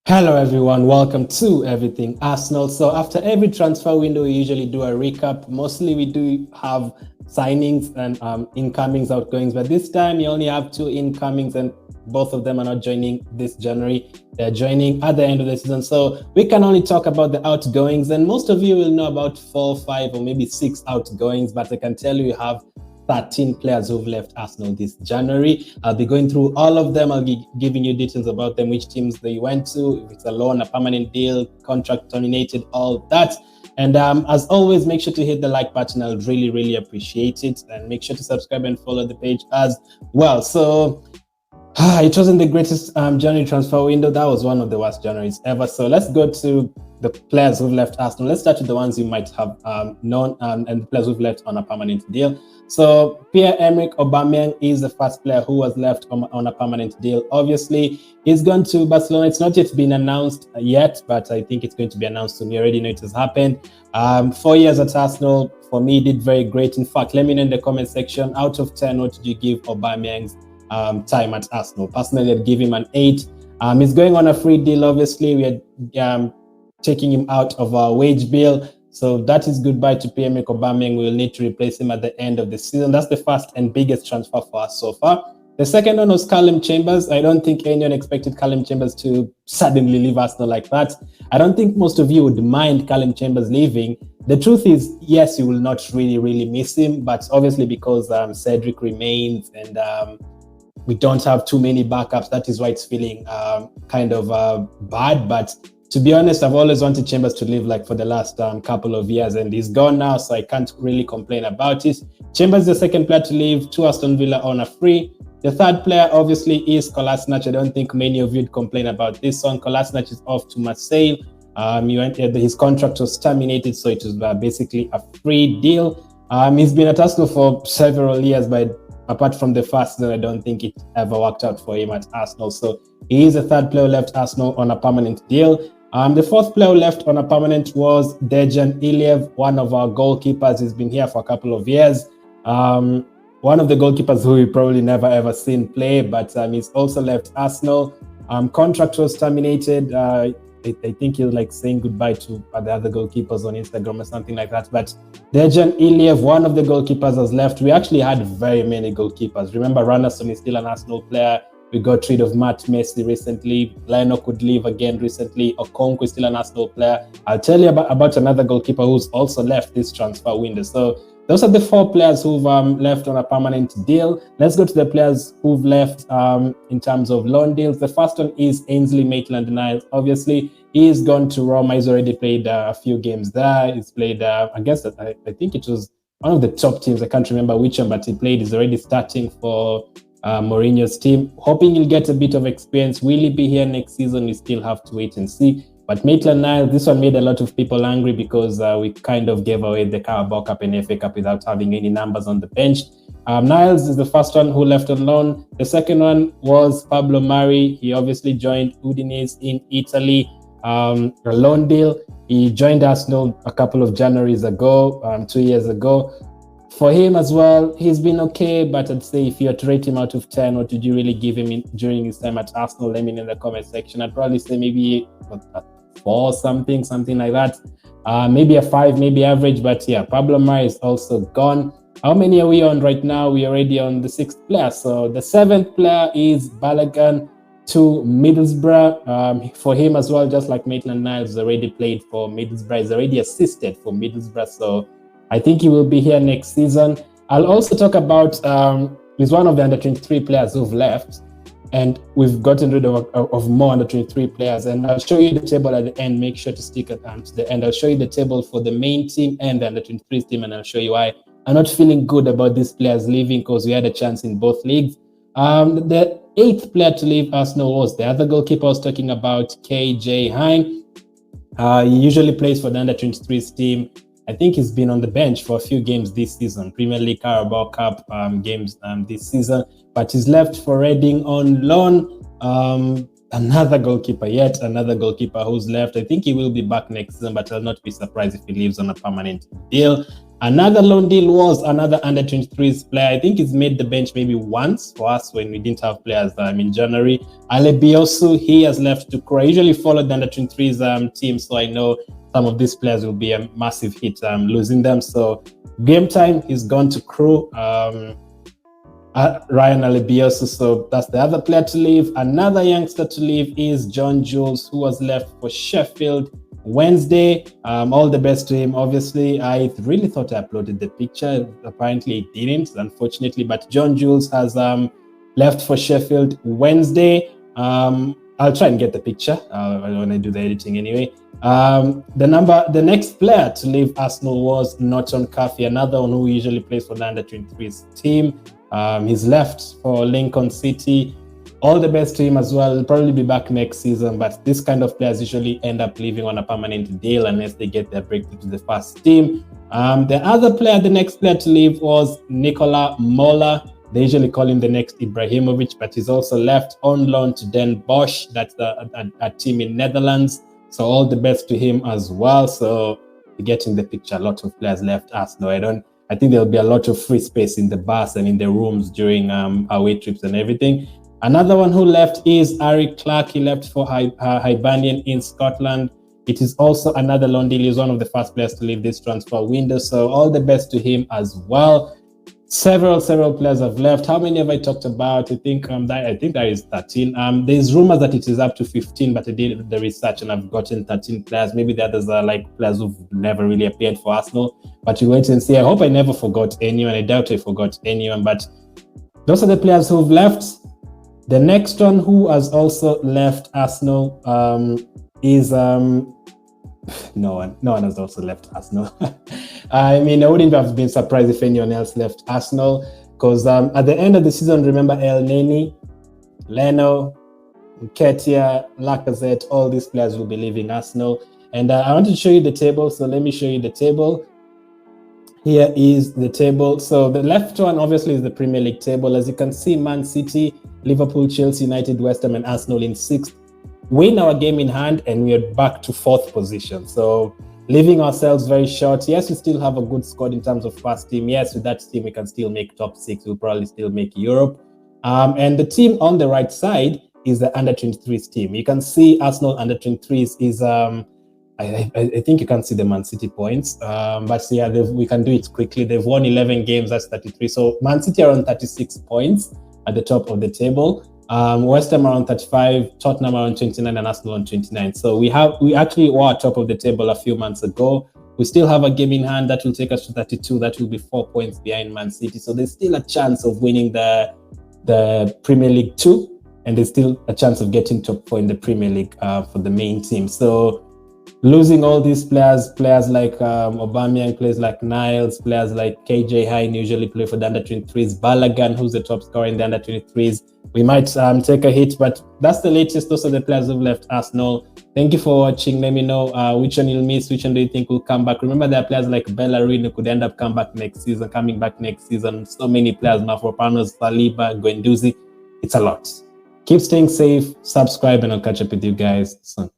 Hello everyone, welcome to Everything Arsenal. So after every transfer window, we usually do a recap. Mostly we do have signings and incomings, outgoings, but this time you only have two incomings and both of them are not joining this January. They're joining at the end of the season. So we can only talk about the outgoings, and most of you will know about 4, 5 or maybe 6 outgoings, but I can tell you have 13 players who've left Arsenal this January. I'll be going through all of them. I'll be giving you details about them, which teams they went to, if it's a loan, a permanent deal, contract terminated, all that. And as always, make sure to hit the like button. I'll really appreciate it. And make sure to subscribe and follow the page as well. So it wasn't the greatest January transfer window. That was one of the worst Januaries ever. So let's go to the players who've left Arsenal. Let's start with the ones you might have known and the players who've left on a permanent deal. So Pierre-Emerick Aubameyang is the first player who was left on a permanent deal. Obviously, he's gone to Barcelona. It's not yet been announced yet, but I think it's going to be announced soon. We already know it has happened. 4 years at Arsenal, for me, did very great. In fact, let me know in the comment section, out of 10, what did you give Aubameyang's time at Arsenal? Personally, I'd give him an 8. He's going on a free deal, obviously. We are taking him out of our wage bill. So that is goodbye to Pierre-Emerick Aubameyang. We will need to replace him at the end of the season. That's the first and biggest transfer for us so far. The second one was Callum Chambers. I don't think anyone expected Callum Chambers to suddenly leave Arsenal like that. I don't think most of you would mind Callum Chambers leaving. The truth is, yes, you will not really miss him, but obviously because Cedric remains and we don't have too many backups, that is why it's feeling kind of bad. But to be honest, I've always wanted Chambers to leave like for the last couple of years, and he's gone now, so I can't really complain about it. Chambers is the second player to leave to Aston Villa on a free. The third player obviously is Kolasinac. I don't think many of you would complain about this one. Kolasinac is off to Marseille. His contract was terminated, so it was basically a free deal. He's been at Arsenal for several years, but apart from the first season, I don't think it ever worked out for him at Arsenal. So he is the third player who left Arsenal on a permanent deal. The fourth player who left on a permanent was Dejan ILIEV, one of our goalkeepers. He's been here for a couple of years. One of the goalkeepers who we probably never ever seen play, but he's also left Arsenal. Contract was terminated. I think he was like saying goodbye to the other goalkeepers on Instagram or something like that. But Dejan ILIEV, one of the goalkeepers, has left. We actually had very many goalkeepers. Remember, Randerson is still an Arsenal player. We got rid of Matt Messi recently. Leno could leave again recently. Okonkwo is still an Arsenal player. I'll tell you about another goalkeeper who's also left this transfer window. So those are the 4 players who've left on a permanent deal. Let's go to the players who've left in terms of loan deals. The first one is Ainsley Maitland-Niles. Obviously, he's gone to Roma. He's already played a few games there. He's played, I think it was one of the top teams. I can't remember which one, but he played. He's already starting for Mourinho's team. Hoping he'll get a bit of experience. Will he be here next season? We still have to wait and see. But Maitland-Niles, this one made a lot of people angry because we kind of gave away the Carabao Cup and FA Cup without having any numbers on the bench. Niles is the first one who left on loan. The second one was Pablo Mari. He obviously joined Udinese in Italy, a loan deal. He joined Arsenal a couple of Januaries ago, 2 years ago. For him as well, he's been okay, but I'd say if you had to rate him out of 10, what did you really give him during his time at Arsenal? Let me know in the comment section. I'd probably say maybe a 4 something like that. Maybe a 5, maybe average, but yeah, Pablo Mari is also gone. How many are we on right now? We're already on the 6th player. So the 7th player is Balogun to Middlesbrough. For him as well, just like Maitland-Niles, has already played for Middlesbrough. He's already assisted for Middlesbrough, so I think he will be here next season. I'll also talk about, he's one of the under-23 players who've left, and we've gotten rid of more under-23 players. And I'll show you the table at the end. Make sure to stick to the end. I'll show you the table for the main team and the under-23 team, and I'll show you why I'm not feeling good about these players leaving, because we had a chance in both leagues. The 8th player to leave Arsenal was the other goalkeeper I was talking about, KJ HEIN. He usually plays for the under-23s team. I think he's been on the bench for a few games this season, Premier League, Carabao Cup games this season, but he's left for Reading on loan. another goalkeeper, yet another goalkeeper who's left. I think he will be back next season, but I'll not be surprised if he leaves on a permanent deal. Another loan deal was another under-23s player. I think he's made the bench maybe once for us when we didn't have players in January. ALEBIOSU, he has left to Korea. I usually follow the under-23s team, so I know some of these players will be a massive hit losing them. So game time, he's gone to Crew. Ryan ALEBIOSU, so that's the other player to leave. Another youngster to leave is John Jules, who was left for Sheffield Wednesday. All the best to him. Obviously, I really thought I uploaded the picture. Apparently it didn't, unfortunately, but John Jules has left for Sheffield Wednesday. I'll try and get the picture when I do the editing anyway. The next player to leave Arsenal was NORTON CUFFY, another one who usually plays for the under-23s team. He's left for Lincoln City. All the best to him as well. He'll probably be back next season, but this kind of players usually end up leaving on a permanent deal unless they get their breakthrough to the first team. The next player to leave was NIKOLAJ MOLLER. They usually call him the next Ibrahimovic, but he's also left on loan to Den Bosch. That's a team in Netherlands. So all the best to him as well. So you're getting the picture. A lot of players left Arsenal. I think there'll be a lot of free space in the bus and in the rooms during away trips and everything. Another one who left is CLARKE. He left for Hibernian in Scotland. It is also another loan deal. He's one of the first players to leave this transfer window. So all the best to him as well. Several players have left. How many have I talked about? I think that is 13. There's rumors that it is up to 15, but I did the research and I've gotten 13 players. Maybe the others are like players who've never really appeared for Arsenal. But you wait and see. I hope I never forgot anyone. I doubt I forgot anyone. But those are the players who've left. The next one who has also left Arsenal is no one has also left Arsenal. I mean, I wouldn't have been surprised if anyone else left Arsenal, because at the end of the season, remember El Neni, Leno, Nketiah, Lacazette, all these players will be leaving Arsenal. And I want to show you the table, so let me show you the table. Here is the table. So the left one obviously is the Premier League table. As you can see, Man City, Liverpool, Chelsea, United, West Ham, and Arsenal in 6th. Win our game in hand, and we are back to 4th position. So leaving ourselves very short. Yes, we still have a good squad in terms of first team. Yes, with that team, we can still make top 6. We'll probably still make Europe. And the team on the right side is the under-23s team. You can see Arsenal under-23s is I think you can see the Man City points, but yeah, we can do it quickly. They've won 11 games, that's 33. So Man City are on 36 points at the top of the table. West Ham are on 35, Tottenham are on 29, and Arsenal on 29. So we actually were top of the table a few months ago. We still have a game in hand that will take us to 32. That will be 4 points behind Man City. So there's still a chance of winning the Premier League 2, and there's still a chance of getting top 4 in the Premier League for the main team. So losing all these players like AUBAMEYANG, players like NILES, players like HEIN usually play for the under-23s, BALOGUN, who's the top scorer in the under-23s. We might take a hit, but that's the latest. Those are the players who've left Arsenal. Thank you for watching. Let me know which one you'll miss, which one do you think will come back. Remember, there are players like Bellerin who could end up coming back next season. So many players, Mafropanos, Saliba, Guendouzi. It's a lot. Keep staying safe, subscribe, and I'll catch up with you guys soon.